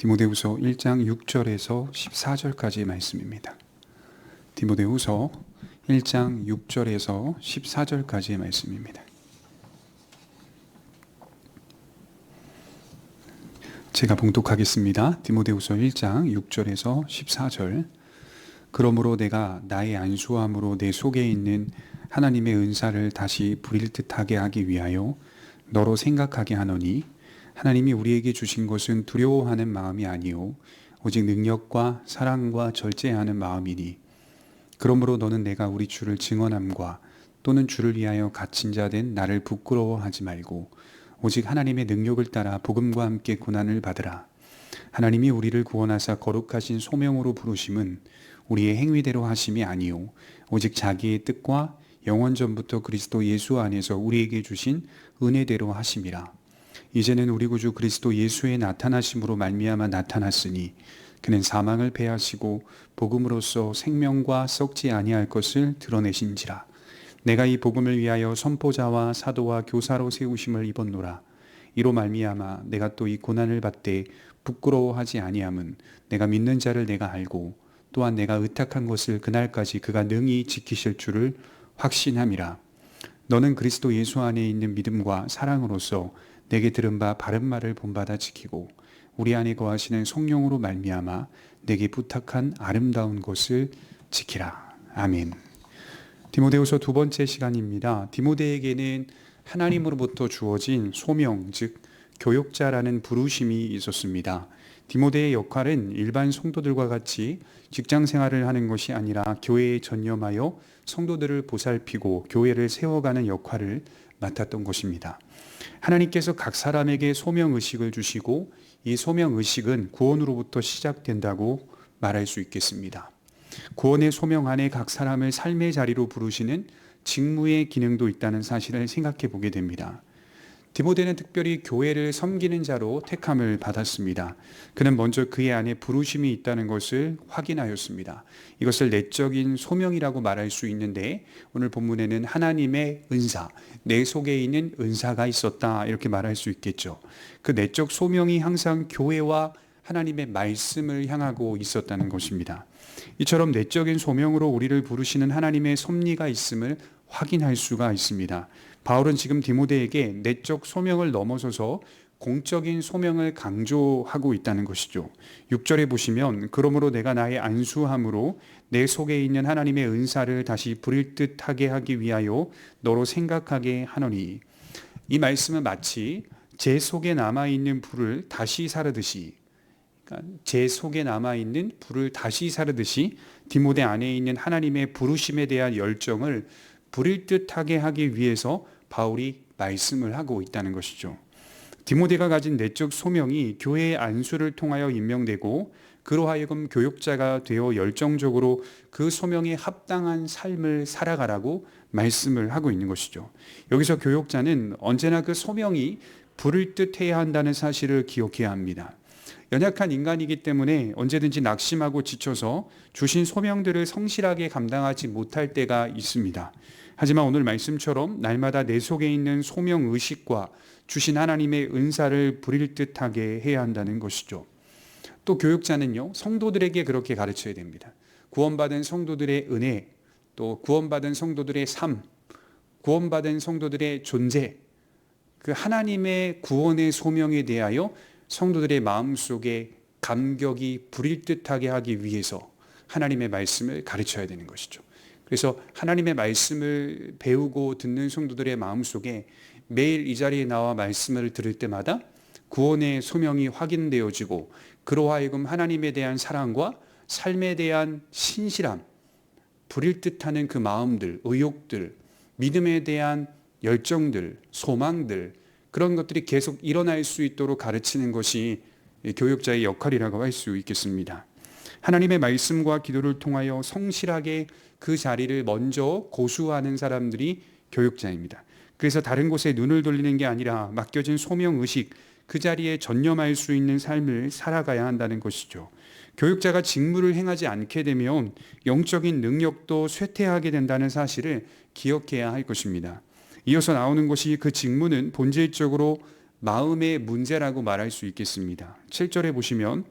디모데후서 1장 6절에서 14절까지의 말씀입니다. 디모데후서 1장 6절에서 14절까지의 말씀입니다. 제가 봉독하겠습니다. 디모데후서 1장 6절에서 14절. 그러므로 내가 나의 안수함으로 내 속에 있는 하나님의 은사를 다시 부릴 듯하게 하기 위하여 너로 생각하게 하노니, 하나님이 우리에게 주신 것은 두려워하는 마음이 아니요 오직 능력과 사랑과 절제하는 마음이니, 그러므로 너는 내가 우리 주를 증언함과 또는 주를 위하여 갇힌 자 된 나를 부끄러워하지 말고 오직 하나님의 능력을 따라 복음과 함께 고난을 받으라. 하나님이 우리를 구원하사 거룩하신 소명으로 부르심은 우리의 행위대로 하심이 아니요 오직 자기의 뜻과 영원 전부터 그리스도 예수 안에서 우리에게 주신 은혜대로 하심이라. 이제는 우리 구주 그리스도 예수의 나타나심으로 말미암아 나타났으니 그는 사망을 패하시고 복음으로써 생명과 썩지 아니할 것을 드러내신지라. 내가 이 복음을 위하여 선포자와 사도와 교사로 세우심을 입었노라. 이로 말미암아 내가 또 이 고난을 받되 부끄러워하지 아니함은 내가 믿는 자를 내가 알고 또한 내가 의탁한 것을 그날까지 그가 능히 지키실 줄을 확신함이라. 너는 그리스도 예수 안에 있는 믿음과 사랑으로서 내게 들은 바 바른 말을 본받아 지키고 우리 안에 거하시는 성령으로 말미암아 내게 부탁한 아름다운 것을 지키라. 아멘. 디모데후서 두 번째 시간입니다. 디모데에게는 하나님으로부터 주어진 소명, 즉 교육자라는 부르심이 있었습니다. 디모데의 역할은 일반 성도들과 같이 직장 생활을 하는 것이 아니라 교회에 전념하여 성도들을 보살피고 교회를 세워가는 역할을 맡았던 것입니다. 하나님께서 각 사람에게 소명의식을 주시고 이 소명의식은 구원으로부터 시작된다고 말할 수 있겠습니다. 구원의 소명 안에 각 사람을 삶의 자리로 부르시는 직무의 기능도 있다는 사실을 생각해 보게 됩니다. 디모데는 특별히 교회를 섬기는 자로 택함을 받았습니다. 그는 먼저 그의 안에 부르심이 있다는 것을 확인하였습니다. 이것을 내적인 소명이라고 말할 수 있는데, 오늘 본문에는 하나님의 은사, 내 속에 있는 은사가 있었다, 이렇게 말할 수 있겠죠. 그 내적 소명이 항상 교회와 하나님의 말씀을 향하고 있었다는 것입니다. 이처럼 내적인 소명으로 우리를 부르시는 하나님의 섭리가 있음을 확인할 수가 있습니다. 바울은 지금 디모데에게 내적 소명을 넘어서서 공적인 소명을 강조하고 있다는 것이죠. 6절에 보시면 그러므로 내가 나의 안수함으로 내 속에 있는 하나님의 은사를 다시 부릴 듯하게 하기 위하여 너로 생각하게 하노니, 이 말씀은 마치 제 속에 남아있는 불을 다시 사르듯이, 제 속에 남아있는 불을 다시 사르듯이 디모데 안에 있는 하나님의 부르심에 대한 열정을 부릴 듯하게 하기 위해서 바울이 말씀을 하고 있다는 것이죠. 디모데가 가진 내적 소명이 교회의 안수를 통하여 임명되고 그로 하여금 교육자가 되어 열정적으로 그 소명에 합당한 삶을 살아가라고 말씀을 하고 있는 것이죠. 여기서 교육자는 언제나 그 소명이 부를 듯해야 한다는 사실을 기억해야 합니다. 연약한 인간이기 때문에 언제든지 낙심하고 지쳐서 주신 소명들을 성실하게 감당하지 못할 때가 있습니다. 하지만 오늘 말씀처럼 날마다 내 속에 있는 소명의식과 주신 하나님의 은사를 부릴 듯하게 해야 한다는 것이죠. 또 교육자는요, 성도들에게 그렇게 가르쳐야 됩니다. 구원받은 성도들의 은혜, 또 구원받은 성도들의 삶, 구원받은 성도들의 존재, 그 하나님의 구원의 소명에 대하여 성도들의 마음속에 감격이 부릴 듯하게 하기 위해서 하나님의 말씀을 가르쳐야 되는 것이죠. 그래서 하나님의 말씀을 배우고 듣는 성도들의 마음속에 매일 이 자리에 나와 말씀을 들을 때마다 구원의 소명이 확인되어지고 그로 하여금 하나님에 대한 사랑과 삶에 대한 신실함, 부릴 듯하는 그 마음들, 의욕들, 믿음에 대한 열정들, 소망들, 그런 것들이 계속 일어날 수 있도록 가르치는 것이 교육자의 역할이라고 할 수 있겠습니다. 하나님의 말씀과 기도를 통하여 성실하게 그 자리를 먼저 고수하는 사람들이 교육자입니다. 그래서 다른 곳에 눈을 돌리는 게 아니라 맡겨진 소명의식, 그 자리에 전념할 수 있는 삶을 살아가야 한다는 것이죠. 교육자가 직무를 행하지 않게 되면 영적인 능력도 쇠퇴하게 된다는 사실을 기억해야 할 것입니다. 이어서 나오는 것이 그 직무는 본질적으로 마음의 문제라고 말할 수 있겠습니다. 7절에 보시면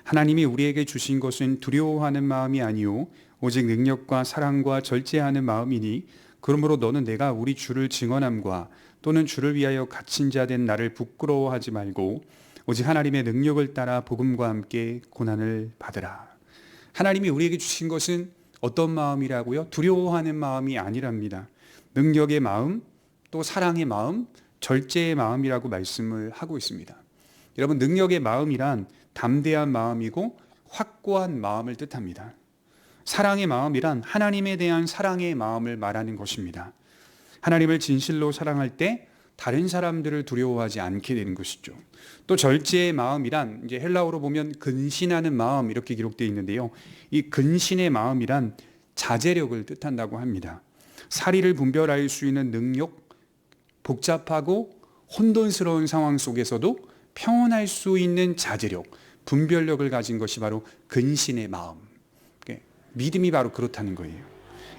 하나님이 우리에게 주신 것은 두려워하는 마음이 아니요 오직 능력과 사랑과 절제하는 마음이니 그러므로 너는 내가 우리 주를 증언함과 또는 주를 위하여 갇힌 자 된 나를 부끄러워하지 말고 오직 하나님의 능력을 따라 복음과 함께 고난을 받으라. 하나님이 우리에게 주신 것은 어떤 마음이라고요? 두려워하는 마음이 아니랍니다. 능력의 마음, 또 사랑의 마음, 절제의 마음이라고 말씀을 하고 있습니다. 여러분, 능력의 마음이란 담대한 마음이고 확고한 마음을 뜻합니다. 사랑의 마음이란 하나님에 대한 사랑의 마음을 말하는 것입니다. 하나님을 진실로 사랑할 때 다른 사람들을 두려워하지 않게 되는 것이죠. 또 절제의 마음이란 이제 헬라어로 보면 근신하는 마음 이렇게 기록되어 있는데요. 이 근신의 마음이란 자제력을 뜻한다고 합니다. 사리를 분별할 수 있는 능력, 복잡하고 혼돈스러운 상황 속에서도 평온할 수 있는 자제력, 분별력을 가진 것이 바로 근신의 마음. 믿음이 바로 그렇다는 거예요.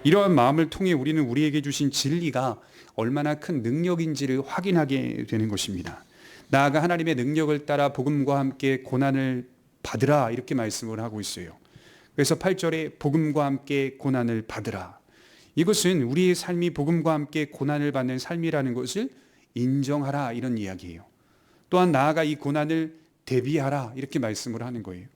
이러한 마음을 통해 우리는 우리에게 주신 진리가 얼마나 큰 능력인지를 확인하게 되는 것입니다. 나아가 하나님의 능력을 따라 복음과 함께 고난을 받으라 이렇게 말씀을 하고 있어요. 그래서 8절에 복음과 함께 고난을 받으라. 이것은 우리의 삶이 복음과 함께 고난을 받는 삶이라는 것을 인정하라 이런 이야기예요. 또한 나아가 이 고난을 대비하라 이렇게 말씀을 하는 거예요.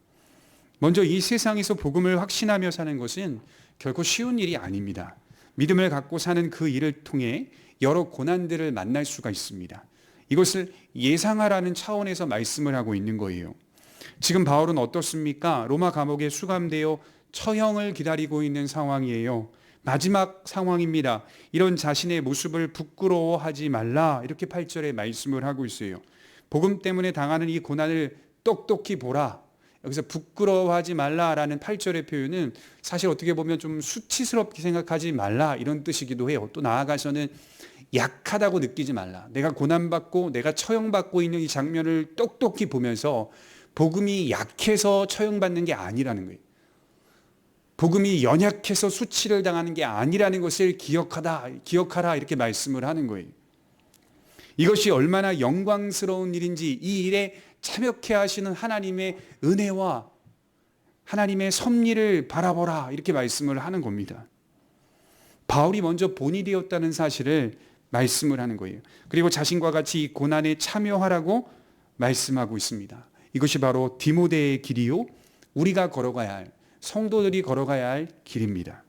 먼저 이 세상에서 복음을 확신하며 사는 것은 결코 쉬운 일이 아닙니다. 믿음을 갖고 사는 그 일을 통해 여러 고난들을 만날 수가 있습니다. 이것을 예상하라는 차원에서 말씀을 하고 있는 거예요. 지금 바울은 어떻습니까? 로마 감옥에 수감되어 처형을 기다리고 있는 상황이에요. 마지막 상황입니다. 이런 자신의 모습을 부끄러워하지 말라 이렇게 8절에 말씀을 하고 있어요. 복음 때문에 당하는 이 고난을 똑똑히 보라. 여기서 부끄러워하지 말라라는 8절의 표현은 사실 어떻게 보면 좀 수치스럽게 생각하지 말라 이런 뜻이기도 해요. 또 나아가서는 약하다고 느끼지 말라. 내가 고난받고 내가 처형받고 있는 이 장면을 똑똑히 보면서 복음이 약해서 처형받는 게 아니라는 거예요. 복음이 연약해서 수치를 당하는 게 아니라는 것을 기억하라 이렇게 말씀을 하는 거예요. 이것이 얼마나 영광스러운 일인지 이 일에 참여케 하시는 하나님의 은혜와 하나님의 섭리를 바라보라 이렇게 말씀을 하는 겁니다. 바울이 먼저 본이 되었다는 사실을 말씀을 하는 거예요. 그리고 자신과 같이 이 고난에 참여하라고 말씀하고 있습니다. 이것이 바로 디모데의 길이요 우리가 걸어가야 할 성도들이 걸어가야 할 길입니다.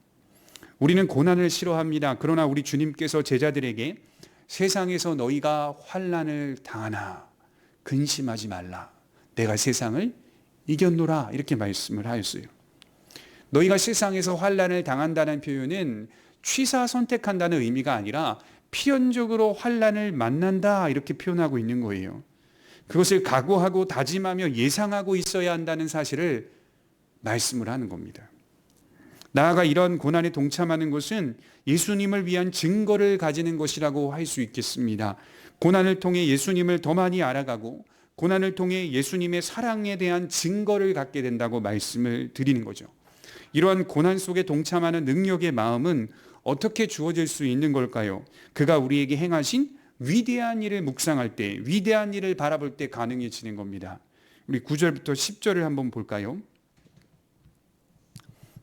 우리는 고난을 싫어합니다. 그러나 우리 주님께서 제자들에게 세상에서 너희가 환난을 당하나 근심하지 말라. 내가 세상을 이겼노라. 이렇게 말씀을 하였어요. 너희가 세상에서 환난을 당한다는 표현은 취사 선택한다는 의미가 아니라 필연적으로 환난을 만난다. 이렇게 표현하고 있는 거예요. 그것을 각오하고 다짐하며 예상하고 있어야 한다는 사실을 말씀을 하는 겁니다. 나아가 이런 고난에 동참하는 것은 예수님을 위한 증거를 가지는 것이라고 할 수 있겠습니다. 고난을 통해 예수님을 더 많이 알아가고 고난을 통해 예수님의 사랑에 대한 증거를 갖게 된다고 말씀을 드리는 거죠. 이러한 고난 속에 동참하는 능력의 마음은 어떻게 주어질 수 있는 걸까요? 그가 우리에게 행하신 위대한 일을 묵상할 때, 위대한 일을 바라볼 때 가능해지는 겁니다. 우리 9절부터 10절을 한번 볼까요?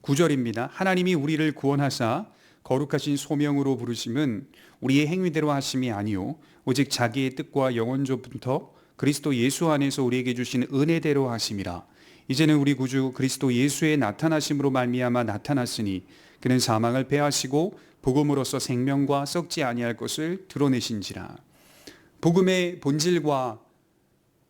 9절입니다. 하나님이 우리를 구원하사 거룩하신 소명으로 부르심은 우리의 행위대로 하심이 아니요 오직 자기의 뜻과 영원조부터 그리스도 예수 안에서 우리에게 주신 은혜대로 하심이라. 이제는 우리 구주 그리스도 예수의 나타나심으로 말미암아 나타났으니 그는 사망을 패하시고 복음으로써 생명과 썩지 아니할 것을 드러내신지라. 복음의 본질과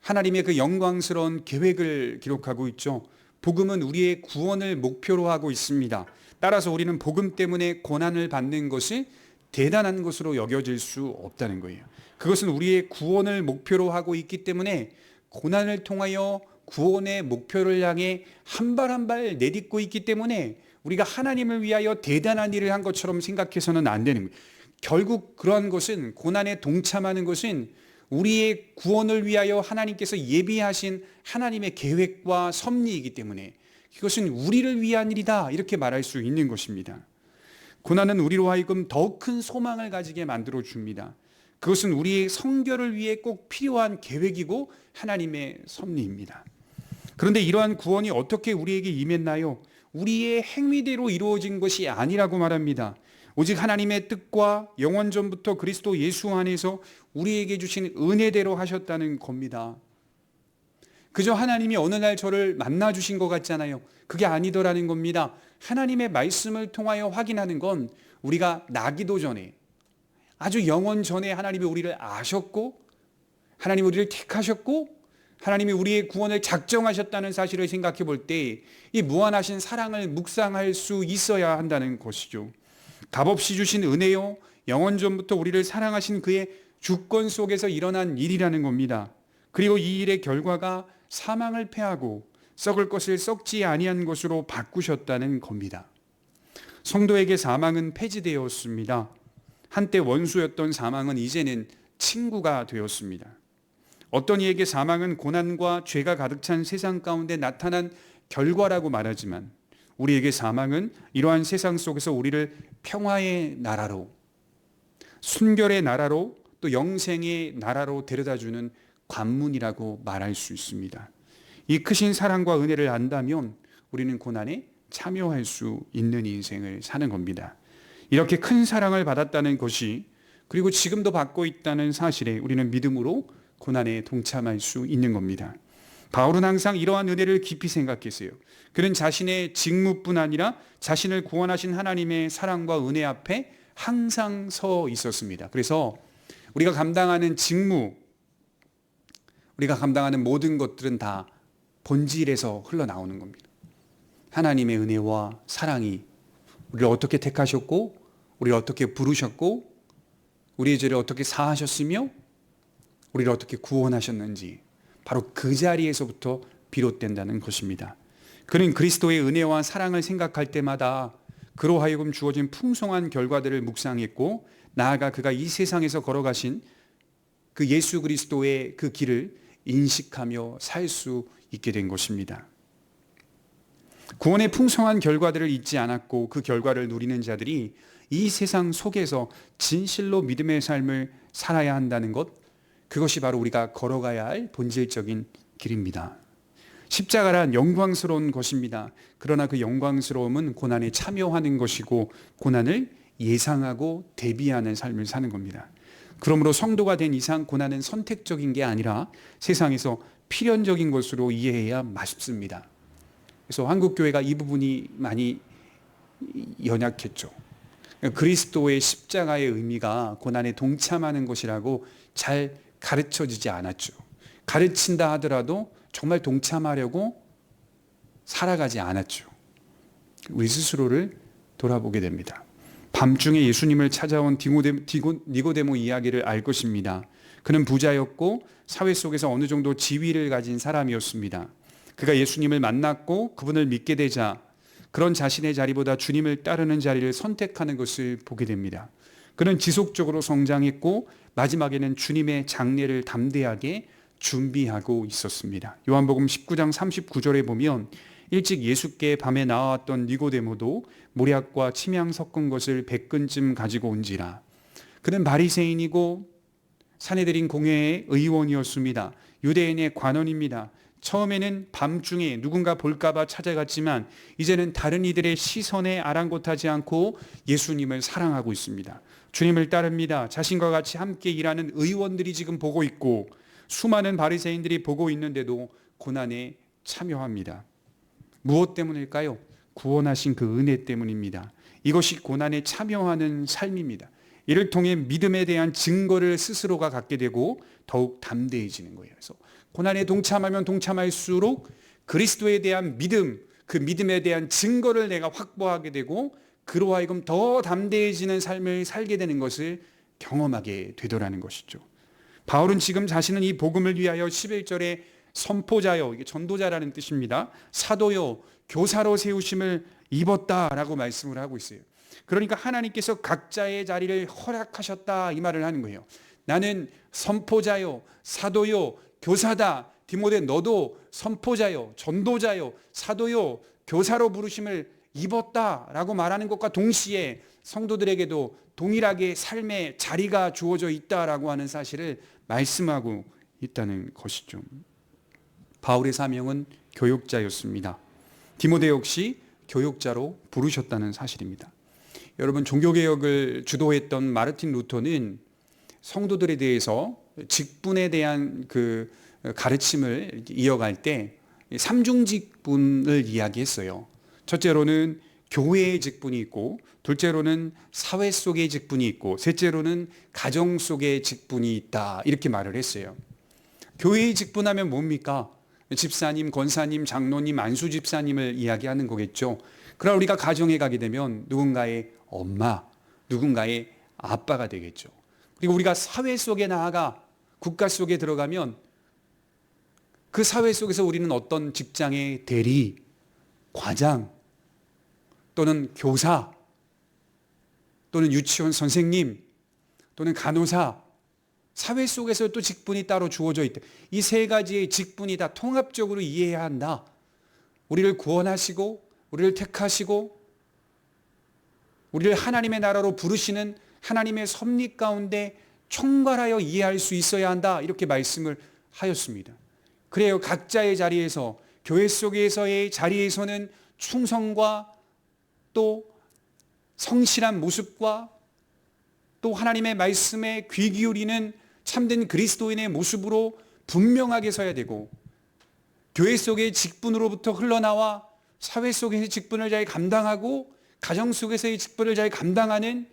하나님의 그 영광스러운 계획을 기록하고 있죠. 복음은 우리의 구원을 목표로 하고 있습니다. 따라서 우리는 복음 때문에 고난을 받는 것이 대단한 것으로 여겨질 수 없다는 거예요. 그것은 우리의 구원을 목표로 하고 있기 때문에 고난을 통하여 구원의 목표를 향해 한 발 한 발 내딛고 있기 때문에 우리가 하나님을 위하여 대단한 일을 한 것처럼 생각해서는 안 되는 거예요. 결국 그러한 것은 고난에 동참하는 것은 우리의 구원을 위하여 하나님께서 예비하신 하나님의 계획과 섭리이기 때문에 이것은 우리를 위한 일이다 이렇게 말할 수 있는 것입니다. 고난은 우리로 하여금 더 큰 소망을 가지게 만들어 줍니다. 그것은 우리의 성결을 위해 꼭 필요한 계획이고 하나님의 섭리입니다. 그런데 이러한 구원이 어떻게 우리에게 임했나요? 우리의 행위대로 이루어진 것이 아니라고 말합니다. 오직 하나님의 뜻과 영원 전부터 그리스도 예수 안에서 우리에게 주신 은혜대로 하셨다는 겁니다. 그저 하나님이 어느 날 저를 만나 주신 것 같잖아요. 그게 아니더라는 겁니다. 하나님의 말씀을 통하여 확인하는 건 우리가 나기도 전에, 아주 영원 전에 하나님이 우리를 아셨고, 하나님이 우리를 택하셨고, 하나님이 우리의 구원을 작정하셨다는 사실을 생각해 볼 때 이 무한하신 사랑을 묵상할 수 있어야 한다는 것이죠. 값없이 주신 은혜요, 영원 전부터 우리를 사랑하신 그의 주권 속에서 일어난 일이라는 겁니다. 그리고 이 일의 결과가 사망을 패하고 썩을 것을 썩지 아니한 것으로 바꾸셨다는 겁니다. 성도에게 사망은 폐지되었습니다. 한때 원수였던 사망은 이제는 친구가 되었습니다. 어떤 이에게 사망은 고난과 죄가 가득 찬 세상 가운데 나타난 결과라고 말하지만, 우리에게 사망은 이러한 세상 속에서 우리를 평화의 나라로, 순결의 나라로, 또 영생의 나라로 데려다주는 관문이라고 말할 수 있습니다. 이 크신 사랑과 은혜를 안다면 우리는 고난에 참여할 수 있는 인생을 사는 겁니다. 이렇게 큰 사랑을 받았다는 것이, 그리고 지금도 받고 있다는 사실에 우리는 믿음으로 고난에 동참할 수 있는 겁니다. 바울은 항상 이러한 은혜를 깊이 생각했어요. 그는 자신의 직무뿐 아니라 자신을 구원하신 하나님의 사랑과 은혜 앞에 항상 서 있었습니다. 그래서 우리가 감당하는 직무, 우리가 감당하는 모든 것들은 다 본질에서 흘러나오는 겁니다. 하나님의 은혜와 사랑이 우리를 어떻게 택하셨고, 우리를 어떻게 부르셨고, 우리의 죄를 어떻게 사하셨으며, 우리를 어떻게 구원하셨는지, 바로 그 자리에서부터 비롯된다는 것입니다. 그는 그리스도의 은혜와 사랑을 생각할 때마다 그로 하여금 주어진 풍성한 결과들을 묵상했고, 나아가 그가 이 세상에서 걸어가신 그 예수 그리스도의 그 길을 인식하며 살 수 있게 된 것입니다. 구원의 풍성한 결과들을 잊지 않았고, 그 결과를 누리는 자들이 이 세상 속에서 진실로 믿음의 삶을 살아야 한다는 것, 그것이 바로 우리가 걸어가야 할 본질적인 길입니다. 십자가란 영광스러운 것입니다. 그러나 그 영광스러움은 고난에 참여하는 것이고, 고난을 예상하고 대비하는 삶을 사는 겁니다. 그러므로 성도가 된 이상 고난은 선택적인 게 아니라 세상에서 필연적인 것으로 이해해야 맞습니다. 그래서 한국교회가 이 부분이 많이 연약했죠. 그리스도의 십자가의 의미가 고난에 동참하는 것이라고 잘 가르쳐지지 않았죠. 가르친다 하더라도 정말 동참하려고 살아가지 않았죠. 우리 스스로를 돌아보게 됩니다. 밤중에 예수님을 찾아온 니고데모 이야기를 알 것입니다. 그는 부자였고 사회 속에서 어느 정도 지위를 가진 사람이었습니다. 그가 예수님을 만났고 그분을 믿게 되자 그런 자신의 자리보다 주님을 따르는 자리를 선택하는 것을 보게 됩니다. 그는 지속적으로 성장했고 마지막에는 주님의 장례를 담대하게 준비하고 있었습니다. 요한복음 19장 39절에 보면 일찍 예수께 밤에 나왔던 니고데모도 모략과 침향 섞은 것을 100근쯤 가지고 온지라. 그는 바리새인이고 사내들인 공회의 의원이었습니다. 유대인의 관원입니다. 처음에는 밤중에 누군가 볼까봐 찾아갔지만 이제는 다른 이들의 시선에 아랑곳하지 않고 예수님을 사랑하고 있습니다. 주님을 따릅니다. 자신과 같이 함께 일하는 의원들이 지금 보고 있고 수많은 바리새인들이 보고 있는데도 고난에 참여합니다. 무엇 때문일까요? 구원하신 그 은혜 때문입니다. 이것이 고난에 참여하는 삶입니다. 이를 통해 믿음에 대한 증거를 스스로가 갖게 되고 더욱 담대해지는 거예요. 그래서 고난에 동참하면 동참할수록 그리스도에 대한 믿음, 그 믿음에 대한 증거를 내가 확보하게 되고 그로 하여금 더 담대해지는 삶을 살게 되는 것을 경험하게 되더라는 것이죠. 바울은 지금 자신은 이 복음을 위하여 11절에 선포자요, 이게 전도자라는 뜻입니다. 사도요, 교사로 세우심을 입었다라고 말씀을 하고 있어요. 그러니까 하나님께서 각자의 자리를 허락하셨다 이 말을 하는 거예요. 나는 선포자요, 사도요, 교사다. 디모데 너도 선포자요, 전도자요, 사도요, 교사로 부르심을 입었다라고 말하는 것과 동시에 성도들에게도 동일하게 삶의 자리가 주어져 있다라고 하는 사실을 말씀하고 있다는 것이죠. 바울의 사명은 교육자였습니다. 디모데 역시 교육자로 부르셨다는 사실입니다. 여러분, 종교개혁을 주도했던 마르틴 루터는 성도들에 대해서 직분에 대한 그 가르침을 이어갈 때 삼중직분을 이야기했어요. 첫째로는 교회의 직분이 있고, 둘째로는 사회 속의 직분이 있고, 셋째로는 가정 속의 직분이 있다, 이렇게 말을 했어요. 교회의 직분하면 뭡니까? 집사님, 권사님, 장로님, 안수집사님을 이야기하는 거겠죠. 그러나 우리가 가정에 가게 되면 누군가의 엄마, 누군가의 아빠가 되겠죠. 그리고 우리가 사회 속에 나아가 국가 속에 들어가면 그 사회 속에서 우리는 어떤 직장의 대리, 과장, 또는 교사, 또는 유치원 선생님, 또는 간호사, 사회 속에서 또 직분이 따로 주어져 있다. 이 세 가지의 직분이 다 통합적으로 이해해야 한다. 우리를 구원하시고, 우리를 택하시고, 우리를 하나님의 나라로 부르시는 하나님의 섭리 가운데 총괄하여 이해할 수 있어야 한다, 이렇게 말씀을 하였습니다. 그래요. 각자의 자리에서, 교회 속에서의 자리에서는 충성과 또 성실한 모습과 또 하나님의 말씀에 귀 기울이는 참된 그리스도인의 모습으로 분명하게 서야 되고, 교회 속의 직분으로부터 흘러나와 사회 속에서의 직분을 잘 감당하고 가정 속에서의 직분을 잘 감당하는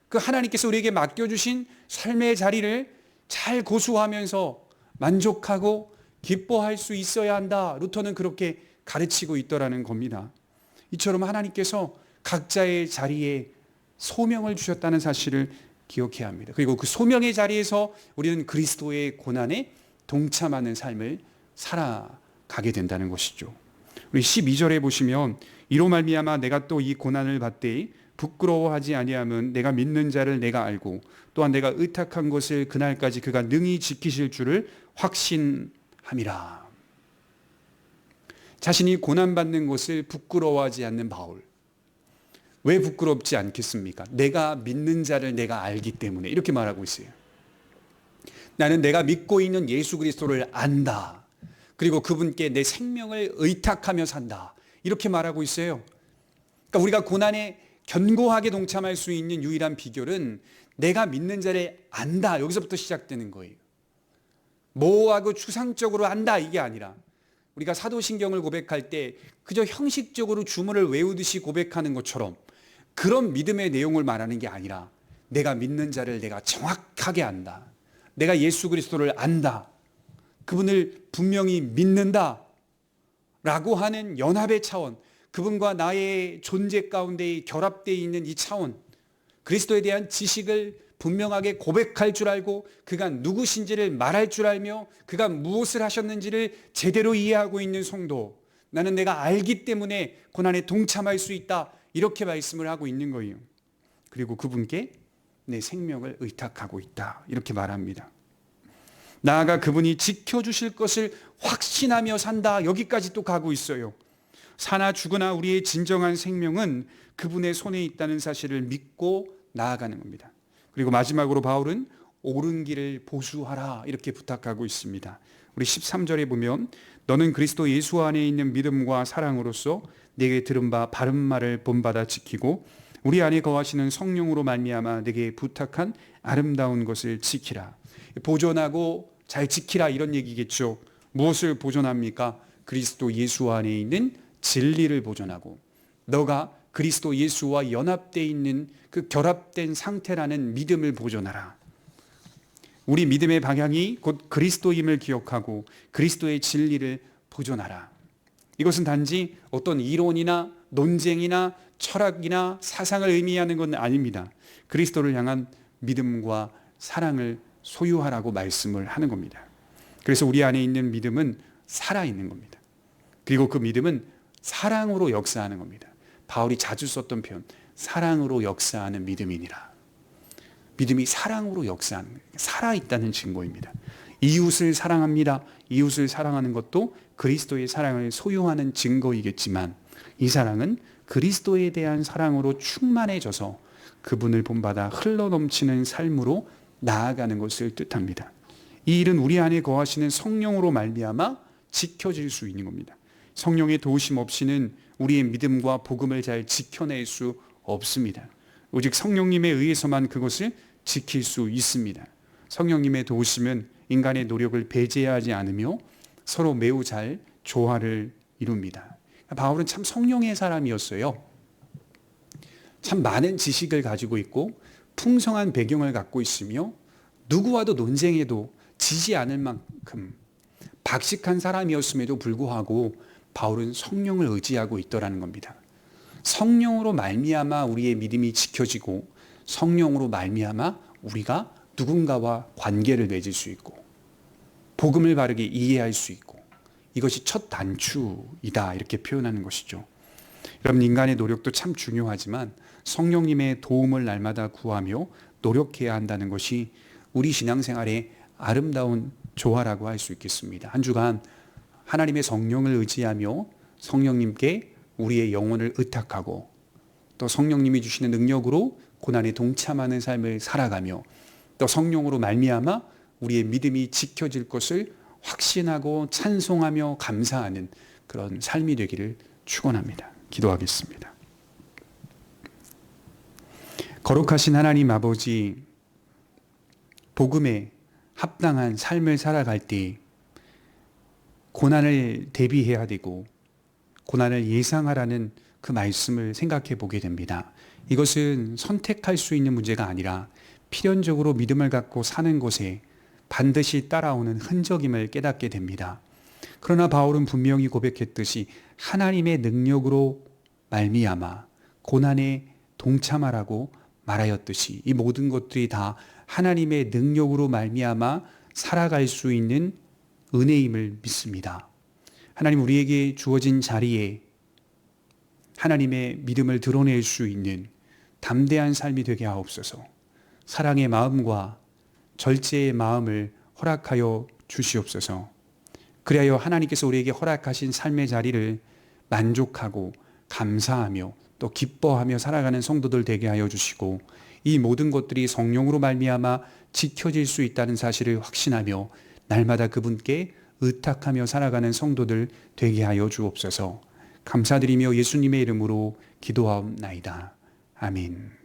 그 하나님께서 우리에게 맡겨주신 삶의 자리를 잘 고수하면서 만족하고 기뻐할 수 있어야 한다. 루터는 그렇게 가르치고 있더라는 겁니다. 이처럼 하나님께서 각자의 자리에 소명을 주셨다는 사실을 기억해야 합니다. 그리고 그 소명의 자리에서 우리는 그리스도의 고난에 동참하는 삶을 살아가게 된다는 것이죠. 우리 12절에 보시면 이로 말미암아 내가 또 이 고난을 받되 부끄러워하지 아니함은 내가 믿는 자를 내가 알고 또한 내가 의탁한 것을 그날까지 그가 능히 지키실 줄을 확신함이라. 자신이 고난받는 것을 부끄러워하지 않는 바울. 왜 부끄럽지 않겠습니까? 내가 믿는 자를 내가 알기 때문에 이렇게 말하고 있어요. 나는 내가 믿고 있는 예수 그리스도를 안다. 그리고 그분께 내 생명을 의탁하며 산다. 이렇게 말하고 있어요. 그러니까 우리가 고난에 견고하게 동참할 수 있는 유일한 비결은 내가 믿는 자를 안다. 여기서부터 시작되는 거예요. 모호하고 추상적으로 안다, 이게 아니라 우리가 사도신경을 고백할 때 그저 형식적으로 주문을 외우듯이 고백하는 것처럼 그런 믿음의 내용을 말하는 게 아니라 내가 믿는 자를 내가 정확하게 안다. 내가 예수 그리스도를 안다. 그분을 분명히 믿는다. 라고 하는 연합의 차원, 그분과 나의 존재 가운데 결합되어 있는 이 차원, 그리스도에 대한 지식을 분명하게 고백할 줄 알고 그가 누구신지를 말할 줄 알며 그가 무엇을 하셨는지를 제대로 이해하고 있는 성도, 나는 내가 알기 때문에 고난에 동참할 수 있다, 이렇게 말씀을 하고 있는 거예요. 그리고 그분께 내 생명을 의탁하고 있다, 이렇게 말합니다. 나아가 그분이 지켜주실 것을 확신하며 산다, 여기까지 또 가고 있어요. 사나 죽으나 우리의 진정한 생명은 그분의 손에 있다는 사실을 믿고 나아가는 겁니다. 그리고 마지막으로 바울은 옳은 길을 보수하라, 이렇게 부탁하고 있습니다. 우리 13절에 보면 너는 그리스도 예수 안에 있는 믿음과 사랑으로서 내게 들은 바 바른 말을 본받아 지키고 우리 안에 거하시는 성령으로 말미암아 내게 부탁한 아름다운 것을 지키라. 보존하고 잘 지키라, 이런 얘기겠죠. 무엇을 보존합니까? 그리스도 예수 안에 있는 진리를 보존하고 너가 그리스도 예수와 연합되어 있는 그 결합된 상태라는 믿음을 보존하라. 우리 믿음의 방향이 곧 그리스도임을 기억하고 그리스도의 진리를 보존하라. 이것은 단지 어떤 이론이나 논쟁이나 철학이나 사상을 의미하는 건 아닙니다. 그리스도를 향한 믿음과 사랑을 소유하라고 말씀을 하는 겁니다. 그래서 우리 안에 있는 믿음은 살아있는 겁니다. 그리고 그 믿음은 사랑으로 역사하는 겁니다. 바울이 자주 썼던 표현, 사랑으로 역사하는 믿음이니라. 믿음이 사랑으로 역사하는, 살아있다는 증거입니다. 이웃을 사랑합니다. 이웃을 사랑하는 것도 그리스도의 사랑을 소유하는 증거이겠지만 이 사랑은 그리스도에 대한 사랑으로 충만해져서 그분을 본받아 흘러넘치는 삶으로 나아가는 것을 뜻합니다. 이 일은 우리 안에 거하시는 성령으로 말미암아 지켜질 수 있는 겁니다. 성령의 도우심 없이는 우리의 믿음과 복음을 잘 지켜낼 수 없습니다. 오직 성령님에 의해서만 그것을 지킬 수 있습니다. 성령님의 도우심은 인간의 노력을 배제하지 않으며 서로 매우 잘 조화를 이룹니다. 바울은 참 성령의 사람이었어요. 참 많은 지식을 가지고 있고 풍성한 배경을 갖고 있으며 누구와도 논쟁해도 지지 않을 만큼 박식한 사람이었음에도 불구하고 바울은 성령을 의지하고 있더라는 겁니다. 성령으로 말미암아 우리의 믿음이 지켜지고 성령으로 말미암아 우리가 누군가와 관계를 맺을 수 있고 복음을 바르게 이해할 수 있고 이것이 첫 단추이다 이렇게 표현하는 것이죠. 여러분, 인간의 노력도 참 중요하지만 성령님의 도움을 날마다 구하며 노력해야 한다는 것이 우리 신앙생활의 아름다운 조화라고 할 수 있겠습니다. 한 주간 하나님의 성령을 의지하며 성령님께 우리의 영혼을 의탁하고 또 성령님이 주시는 능력으로 고난에 동참하는 삶을 살아가며 또 성령으로 말미암아 우리의 믿음이 지켜질 것을 확신하고 찬송하며 감사하는 그런 삶이 되기를 축원합니다. 기도하겠습니다. 거룩하신 하나님 아버지, 복음에 합당한 삶을 살아갈 때 고난을 대비해야 되고 고난을 예상하라는 그 말씀을 생각해 보게 됩니다. 이것은 선택할 수 있는 문제가 아니라 필연적으로 믿음을 갖고 사는 것에 반드시 따라오는 흔적임을 깨닫게 됩니다. 그러나 바울은 분명히 고백했듯이 하나님의 능력으로 말미암아 고난에 동참하라고 말하였듯이 이 모든 것들이 다 하나님의 능력으로 말미암아 살아갈 수 있는 은혜임을 믿습니다. 하나님, 우리에게 주어진 자리에 하나님의 믿음을 드러낼 수 있는 담대한 삶이 되게 하옵소서. 사랑의 마음과 절제의 마음을 허락하여 주시옵소서. 그리하여 하나님께서 우리에게 허락하신 삶의 자리를 만족하고 감사하며 또 기뻐하며 살아가는 성도들 되게 하여 주시고 이 모든 것들이 성령으로 말미암아 지켜질 수 있다는 사실을 확신하며 날마다 그분께 의탁하며 살아가는 성도들 되게 하여 주옵소서. 감사드리며 예수님의 이름으로 기도하옵나이다. 아멘.